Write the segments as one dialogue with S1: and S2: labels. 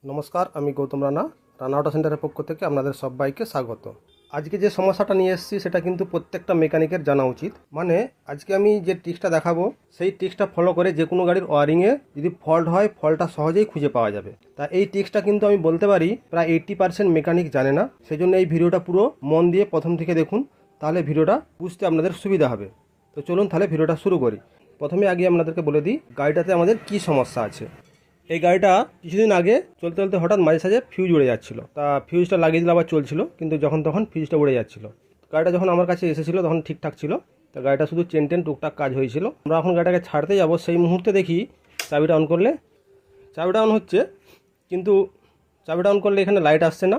S1: নমস্কার, আমি গৌতম রানা, রানা অটো সেন্টারের পক্ষ থেকে আপনাদের সবাইকে স্বাগত। আজকে যে সমস্যাটা নিয়ে এসেছি সেটা কিন্তু প্রত্যেকটা মেকানিকের জানা উচিত। মানে আজকে আমি যে ট্রিক্সটা দেখাবো সেই ট্রিক্সটা ফলো করে যে কোনো গাড়ির ওয়ারিংয়ে যদি ফল্ট হয়, ফল্টটা সহজেই খুঁজে পাওয়া যাবে। তা এই ট্রিক্সটা কিন্তু আমি বলতে পারি প্রায় 80% মেকানিক জানে না। সেই জন্য এই ভিডিওটা পুরো মন দিয়ে প্রথম থেকে দেখুন, তাহলে ভিডিওটা বুঝতে আপনাদের সুবিধা হবে। তো চলুন তাহলে ভিডিওটা শুরু করি। প্রথমে আগে আপনাদেরকে বলে দিই গাড়িটাতে আমাদের কি সমস্যা আছে। এই গাড়িটা কিছুদিন আগে চলতে চলতে হঠাৎ মাঝে সাঝে ফিউজ উড়ে যাচ্ছিল। তা ফিউজটা লাগিয়ে দিলে আবার চলছিল, কিন্তু যখন তখন ফিউজটা উড়ে যাচ্ছিল। গাড়িটা যখন আমার কাছে এসেছিলো তখন ঠিকঠাক ছিল। তা গাড়িটা শুধু চেন টেন টুকটাক কাজ হয়েছিল। আমরা এখন গাড়িটাকে ছাড়তে যাব, সেই মুহূর্তে দেখি চাবিটা অন করলে চাবিটা অন হচ্ছে, কিন্তু চাবিটা অন করলে এখানে লাইট আসছে না,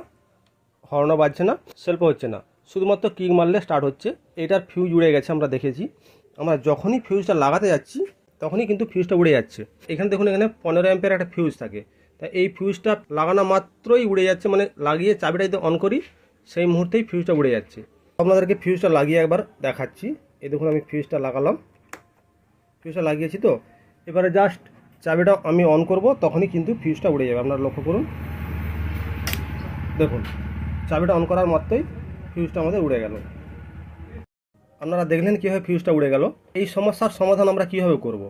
S1: হর্নও বাজছে না, সেলফও হচ্ছে না, শুধুমাত্র কিক মারলে স্টার্ট হচ্ছে। এটার ফিউজ উড়ে গেছে, আমরা দেখেছি। আমরা যখনই ফিউজটা লাগাতে যাচ্ছি তখনই কিন্তু ফিউজটা উড়ে যাচ্ছে। এখানে দেখুন, এখানে 15 অ্যাম্পিয়ার একটা ফিউজ থাকে। তা এই ফিউজটা লাগানো মাত্রই উড়ে যাচ্ছে, মানে লাগিয়ে চাবিটা যদি অন করি সেই মুহূর্তেই ফিউজটা উড়ে যাচ্ছে। আপনাদেরকে ফিউজটা লাগিয়ে একবার দেখাচ্ছি। এই দেখুন, আমি ফিউজটা লাগালাম, ফিউজটা লাগিয়েছি। তো এবারে জাস্ট চাবিটা আমি অন করব, তখনই কিন্তু ফিউজটা উড়ে যাবে। আপনারা লক্ষ্য করুন, দেখুন চাবিটা অন করার মাত্রই ফিউজটা আমাদের উড়ে গেল। আপনারা দেখলেন কীভাবে ফিউজটা উড়ে গেল। এই সমস্যার সমাধান আমরা কীভাবে করব?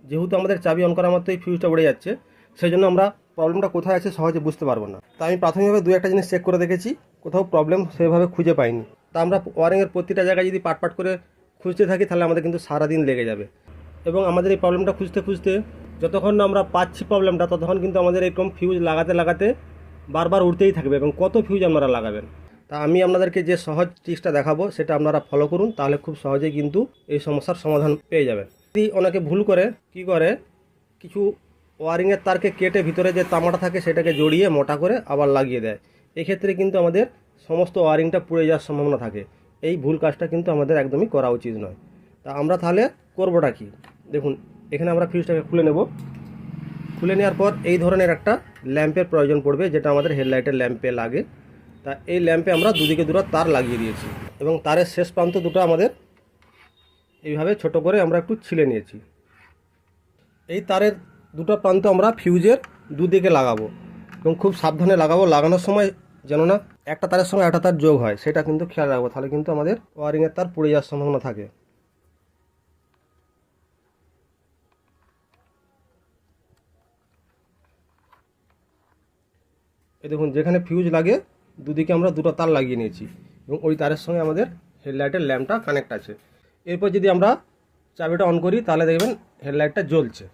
S1: যেহেতু আমাদের চাবি অন করার মাত্রই ফিউজটা উড়ে যাচ্ছে, সেই জন্য আমরা প্রবলেমটা কোথায় আছে সহজে বুঝতে পারবো না। তা আমি প্রাথমিকভাবে দু একটা জিনিস চেক করে দেখেছি, কোথাও প্রবলেম সেভাবে খুঁজে পাইনি। তা আমরা ওয়ারিংয়ের প্রতিটা জায়গায় যদি পাট পাট করে খুঁজতে থাকি তাহলে আমাদের কিন্তু সারাদিন লেগে যাবে। এবং আমাদের এই প্রবলেমটা খুঁজতে খুঁজতে যতক্ষণ না আমরা পাচ্ছি প্রবলেমটা, ততক্ষণ কিন্তু আমাদের এরকম ফিউজ লাগাতে লাগাতে বারবার উঠতেই থাকবে। এবং কত ফিউজ আপনারা লাগাবেন? তা আমি আপনাদেরকে যে সহজ ট্রিক্সটা দেখাবো সেটা আপনারা ফলো করুন, তাহলে খুব সহজেই কিন্তু এই সমস্যার সমাধান পেয়ে যাবেন। যদি অনেকে ভুল করে কি করে, কিছু ওয়ারিংয়ের তারকে কেটে ভিতরে যে তামাটা থাকে সেটাকে জড়িয়ে মোটা করে আবার লাগিয়ে দেয়। এক্ষেত্রে কিন্তু আমাদের সমস্ত ওয়ারিংটা পুড়ে যাওয়ার সম্ভাবনা থাকে। এই ভুল কাজটা কিন্তু আমাদের একদমই করা উচিত নয়। তা আমরা তাহলে করবোটা কি? দেখুন, এখানে আমরা ফিউজটাকে খুলে নেব। খুলে নেওয়ার পর এই ধরনের একটা ল্যাম্পের প্রয়োজন পড়বে, যেটা আমাদের হেডলাইটের ল্যাম্পে লাগে। তা এই ল্যাম্পে আমরা দুদিকে দুটো তার লাগিয়ে দিয়েছি, এবং তারের শেষ প্রান্ত দুটো আমাদের এইভাবে ছোট করে আমরা একটু ছিলে নিয়েছি। এই তারের দুটো প্রান্ত আমরা ফিউজের দুদিকে লাগাবো, এবং খুব সাবধানে লাগাবো। লাগানোর সময় যেন না একটা তারের সঙ্গে একটা তার যোগ হয়, সেটা কিন্তু খেয়াল রাখবো, তাহলে কিন্তু আমাদের ওয়ারিংয়ের তার পুড়ে যাওয়ার সম্ভাবনা থাকে। এই দেখুন, যেখানে ফিউজ লাগে দুদিকে আমরা দুটো তার লাগিয়ে নিয়েছি, এবং ওই তারের সঙ্গে আমাদের হেডলাইটের ল্যাম্পটা কানেক্ট আছে। এরপর যদি আমরা চাবিটা অন করি তাহলে দেখবেন হেডলাইটটা জ্বলছে।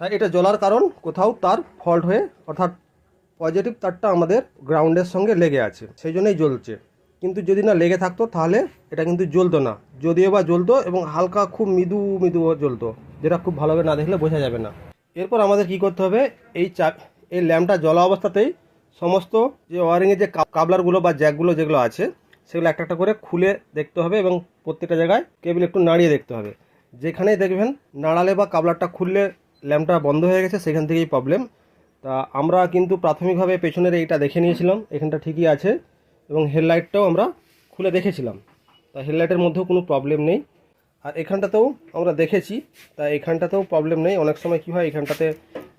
S1: তাই এটা জ্বলার কারণ কোথাও তার ফল্ট হয়ে, অর্থাৎ পজিটিভ তারটা আমাদের গ্রাউন্ডের সঙ্গে লেগে আছে, সেই জন্যই জ্বলছে। কিন্তু যদি না লেগে থাকতো তাহলে এটা কিন্তু জ্বলতো না, যদিও বা জ্বলতো এবং হালকা খুব মৃদু মৃদু জ্বলতো, যেটা খুব ভালোভাবে না দেখলে বোঝা যাবে না। এরপর আমাদের কি করতে হবে, এই ল্যাম্পটা জ্বলা অবস্থাতেই সমস্ত যে ওয়ারিংয়ের যে কাবলারগুলো বা জ্যাকগুলো যেগুলো আছে সেগুলো একটা একটা করে খুলে দেখতে হবে, এবং প্রত্যেকটা জায়গায় কেবল একটু নাড়িয়ে দেখতে হবে। যেখানেই দেখবেন নাড়ালে বা কাবলারটা খুললে ল্যাম্পটা বন্ধ হয়ে গেছে, সেখান থেকেই প্রবলেম। তা আমরা কিন্তু প্রাথমিকভাবে পেছনের এইটা দেখে নিয়েছিলাম, এখানটা ঠিকই আছে, এবং হেডলাইটটাও আমরা খুলে দেখেছিলাম। তা হেডলাইটের মধ্যেও কোনো প্রবলেম নেই। আর এখানটাতেও আমরা দেখেছি, তা এখানটাতেও প্রবলেম নেই। অনেক সময় কী হয়, এখানটাতে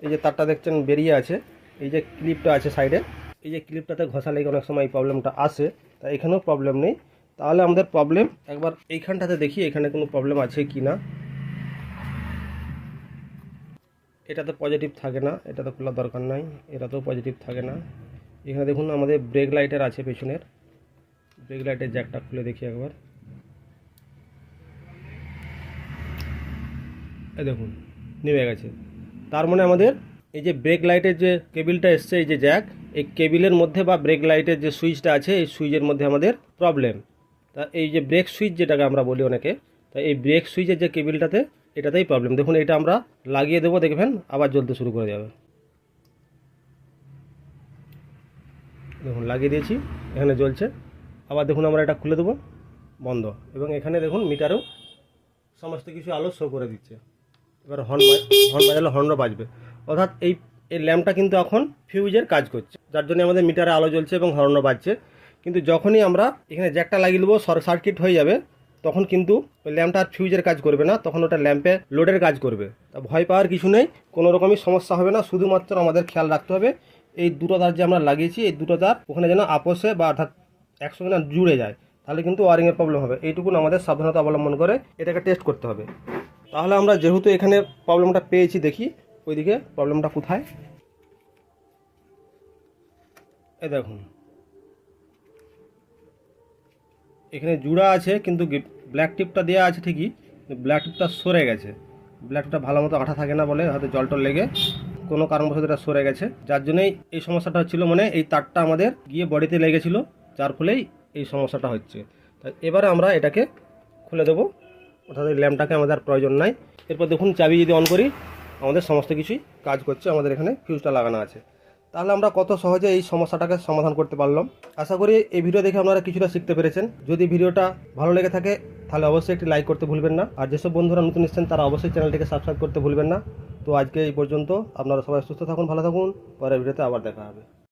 S1: এই যে তারটা দেখছেন বেরিয়ে আছে, এই যে ক্লিপটা আছে সাইডে, এই যে ক্লিপটাতে ঘষা লেগে অনেক সময় এই প্রবলেমটা আসে। তা এখানেও প্রবলেম নেই। তাহলে আমাদের প্রবলেম একবার এইখানটাতে দেখি এখানে কোনো প্রবলেম আছে কি না। এটাতে পজিটিভ থাকে না, এটাতে খোলার দরকার নাই। এটাতেও পজিটিভ থাকে না। এখানে দেখুন আমাদের ব্রেক লাইটের আছে, পেছনের ব্রেক লাইটের জ্যাকটা খুলে দেখি একবার। এই দেখুন নেমে গেছে। তার মানে আমাদের এই যে ব্রেক লাইটের যে কেবিলটা এসছে, এই যে জ্যাক, এই কেবিলের মধ্যে বা ব্রেক লাইটের যে সুইচটা আছে এই সুইচের মধ্যে আমাদের প্রবলেম। তা এই যে ব্রেক সুইচ যেটাকে আমরা বলি অনেকে, তা এই ব্রেক সুইচের যে কেবিলটাতে এটাতেই প্রবলেম। দেখুন এটা আমরা লাগিয়ে দেবো, দেখবেন আবার জ্বলতে শুরু করে যাবে। দেখুন লাগিয়ে দিয়েছি, এখানে জ্বলছে। আবার দেখুন আমরা এটা খুলে দেবো, বন্ধ। এবং এখানে দেখুন মিটারেও সমস্ত কিছু আলো শো করে দিচ্ছে। এবার হর্ন বাজালে হর্নও বাজবে, অর্থাৎ এই এই ল্যাম্পটা কিন্তু এখন ফিউজের কাজ করছে, যার জন্য আমাদের মিটারে আলো জ্বলছে এবং হর্নও বাজছে। কিন্তু যখনই আমরা এখানে জ্যাকটা লাগিয়ে দেবো, শর্ট সার্কিট হয়ে যাবে, তখন কিন্তু ওই ল্যাম্পটা আর ফিউজের কাজ করবে না, তখন ওটা ল্যাম্পে লোডের কাজ করবে। তা ভয় পাওয়ার কিছু নেই, কোনো রকমই সমস্যা হবে না। শুধুমাত্র আমাদের খেয়াল রাখতে হবে এই দুটো তার যে আমরা লাগিয়েছি, এই দুটো তার ওখানে যেন আপোষে বা অর্থাৎ একসঙ্গে না জুড়ে যায়, তাহলে কিন্তু ওয়ারিংয়ের প্রবলেম হবে। এইটুকুন আমাদের সাবধানতা অবলম্বন করে এটাকে টেস্ট করতে হবে। তাহলে আমরা যেহেতু এখানে প্রবলেমটা পেয়েছি, দেখি ওইদিকে প্রবলেমটা কোথায়। এই দেখুন, এখানে জুড়া আছে কিন্তু ব্ল্যাক টিপটা দেওয়া আছে ঠিকই, ব্ল্যাক টিপটা সরে গেছে। ব্ল্যাক টিপটা ভালো মতো আঠা থাকে না বলে হয়তো জল টল লেগে কোনো কারণবশত এটা সরে গেছে, যার জন্যই এই সমস্যাটা হচ্ছিল। মানে এই তারটা আমাদের গিয়ে বডিতে লেগেছিল, যার ফলেই এই সমস্যাটা হচ্ছে। তাই এবারে আমরা এটাকে খুলে দেবো, অর্থাৎ এই ল্যাম্পটাকে আমাদের আর প্রয়োজন নাই। এরপর দেখুন চাবি যদি অন করি, আমাদের সমস্ত কিছুই কাজ করছে, আমাদের এখানে ফিউজটা লাগানো আছে। তাহলে আমরা কত সহজে এই সমস্যাটাকে সমাধান করতে পারলাম। আশা করি এই ভিডিও দেখে আপনারা কিছুটা শিখতে পেরেছেন। যদি ভিডিওটা ভালো লেগে থাকে তাহলে অবশ্যই একটি লাইক করতে ভুলবেন না, আর যেসব বন্ধুরা নতুন এসেছেন তারা অবশ্যই চ্যানেলটিকে সাবস্ক্রাইব করতে ভুলবেন না। তো আজকে এই পর্যন্ত, আপনারা সবাই সুস্থ থাকুন, ভালো থাকুন, পরের ভিডিওতে আবার দেখা হবে।